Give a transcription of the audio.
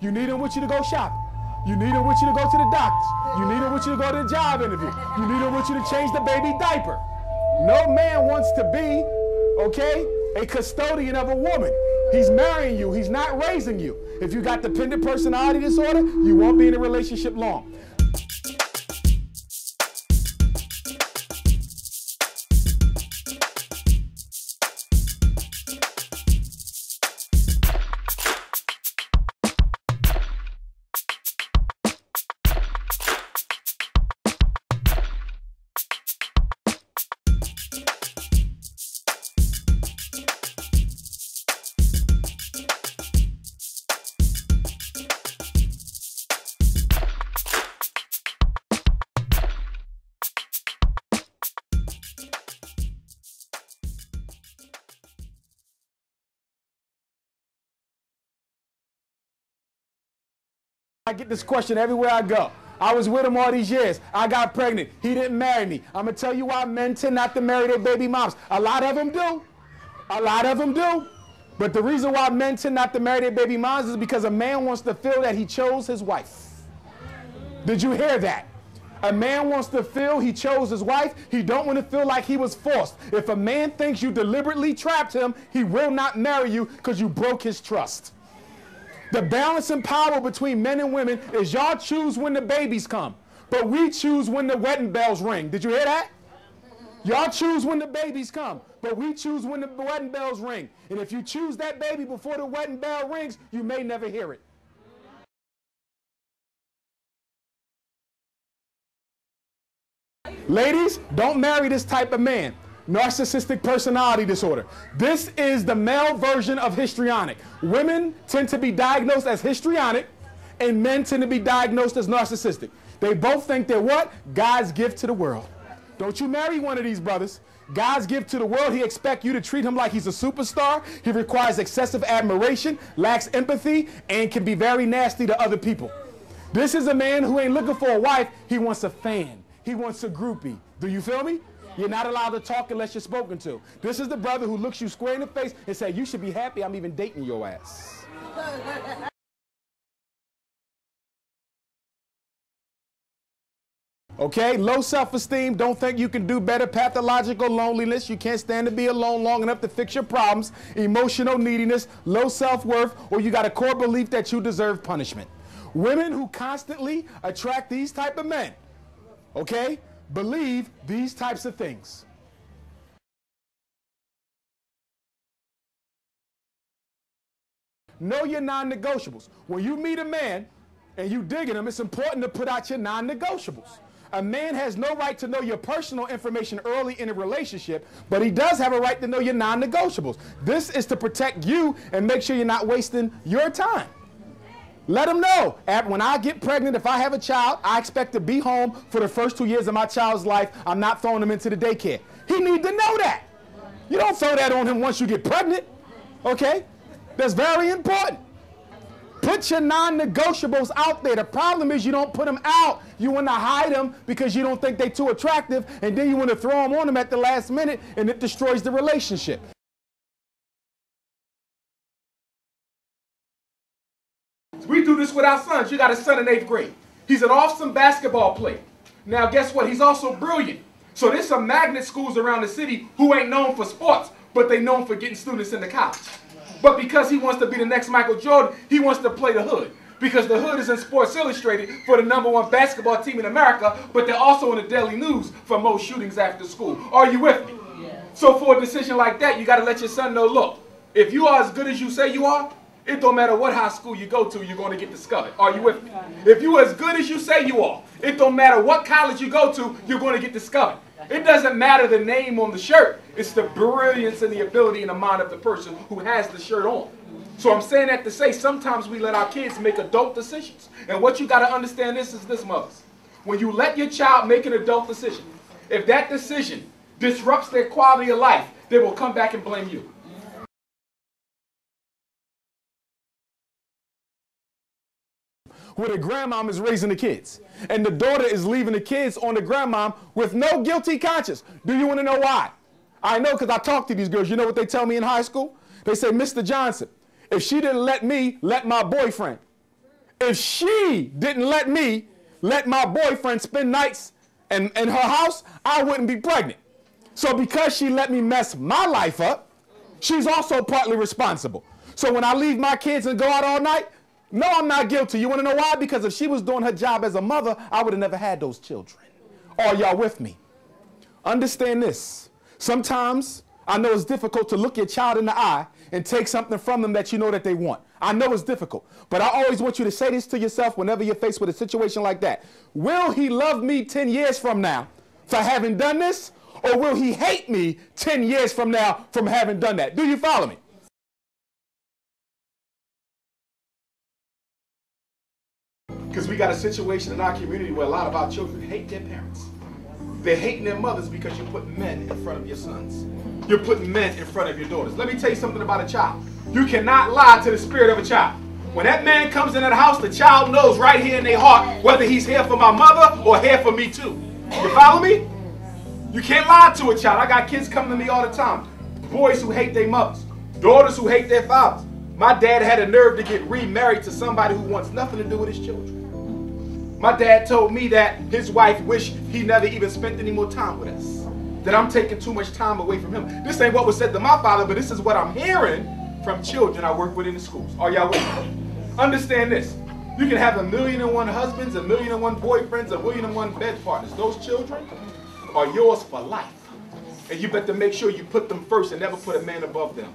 You need him with you to go shopping. You need him with you to go to the doctors. You need him with you to go to the job interview. You need him with you to change the baby diaper. No man wants to be, okay, a custodian of a woman. He's marrying you. He's not raising you. If you got dependent personality disorder, you won't be in a relationship long. I get this question everywhere I go. I was with him all these years. I got pregnant. He didn't marry me. I'm going to tell you why men tend not to marry their baby moms. A lot of them do. A lot of them do. But the reason why men tend not to marry their baby moms is because a man wants to feel that he chose his wife. Did you hear that? A man wants to feel he chose his wife. He don't want to feel like he was forced. If a man thinks you deliberately trapped him, he will not marry you because you broke his trust. The balance and power between men and women is y'all choose when the babies come, but we choose when the wedding bells ring. Did you hear that? Y'all choose when the babies come, but we choose when the wedding bells ring. And if you choose that baby before the wedding bell rings, you may never hear it. Ladies, don't marry this type of man. Narcissistic personality disorder. This is the male version of histrionic. Women tend to be diagnosed as histrionic, and men tend to be diagnosed as narcissistic. They both think they're what? God's gift to the world. Don't you marry one of these brothers. God's gift to the world. He expects you to treat him like he's a superstar. He requires excessive admiration, lacks empathy, and can be very nasty to other people. This is a man who ain't looking for a wife. He wants a fan. He wants a groupie. Do you feel me? You're not allowed to talk unless you're spoken to. This is the brother who looks you square in the face and says, you should be happy I'm even dating your ass. Okay, low self-esteem, don't think you can do better, pathological loneliness, you can't stand to be alone long enough to fix your problems, emotional neediness, low self-worth, or you got a core belief that you deserve punishment. Women who constantly attract these type of men, okay, believe these types of things. Know your non-negotiables. When you meet a man and you digging him, it's important to put out your non-negotiables. A man has no right to know your personal information early in a relationship, but he does have a right to know your non-negotiables. This is to protect you and make sure you're not wasting your time. Let him know, when I get pregnant, if I have a child, I expect to be home for the first 2 years of my child's life. I'm not throwing him into the daycare. He need to know that. You don't throw that on him once you get pregnant, okay? That's very important. Put your non-negotiables out there. The problem is you don't put them out. You want to hide them because you don't think they're too attractive, and then you want to throw them on them at the last minute, and it destroys the relationship. We do this with our sons. You got a son in 8th grade. He's an awesome basketball player. Now, guess what? He's also brilliant. So there's some magnet schools around the city who ain't known for sports, but they known for getting students into college. But because he wants to be the next Michael Jordan, he wants to play the hood. Because the hood is in Sports Illustrated for the #1 basketball team in America, but they're also in the Daily News for most shootings after school. Are you with me? Yeah. So for a decision like that, you got to let your son know, look, if you are as good as you say you are, it don't matter what high school you go to, you're going to get discovered. Are you with me? If you're as good as you say you are, it don't matter what college you go to, you're going to get discovered. It doesn't matter the name on the shirt. It's the brilliance and the ability in the mind of the person who has the shirt on. So I'm saying that to say sometimes we let our kids make adult decisions. And what you got to understand is this, mothers. When you let your child make an adult decision, if that decision disrupts their quality of life, they will come back and blame you. Where the grandmom is raising the kids, and the daughter is leaving the kids on the grandmom with no guilty conscience. Do you want to know why? I know because I talk to these girls. You know what they tell me in high school? They say, Mr. Johnson, if she didn't let me let my boyfriend, If she didn't let me let my boyfriend spend nights in her house, I wouldn't be pregnant. So because she let me mess my life up, she's also partly responsible. So when I leave my kids and go out all night, no, I'm not guilty. You want to know why? Because if she was doing her job as a mother, I would have never had those children. Are y'all with me? Understand this. Sometimes I know it's difficult to look your child in the eye and take something from them that you know that they want. I know it's difficult, but I always want you to say this to yourself whenever you're faced with a situation like that. Will he love me 10 years from now for having done this? Or will he hate me 10 years from now from having done that? Do you follow me? Because we got a situation in our community where a lot of our children hate their parents. They're hating their mothers because you put men in front of your sons. You're putting men in front of your daughters. Let me tell you something about a child. You cannot lie to the spirit of a child. When that man comes into the house, the child knows right here in their heart whether he's here for my mother or here for me too. You follow me? You can't lie to a child. I got kids coming to me all the time. Boys who hate their mothers. Daughters who hate their fathers. My dad had a nerve to get remarried to somebody who wants nothing to do with his children. My dad told me that his wife wished he never even spent any more time with us. That I'm taking too much time away from him. This ain't what was said to my father, but this is what I'm hearing from children I work with in the schools. Are y'all with me? Understand this. You can have 1,000,001 husbands, 1,000,001 boyfriends, 1,000,001 bed partners. Those children are yours for life. And you better make sure you put them first and never put a man above them.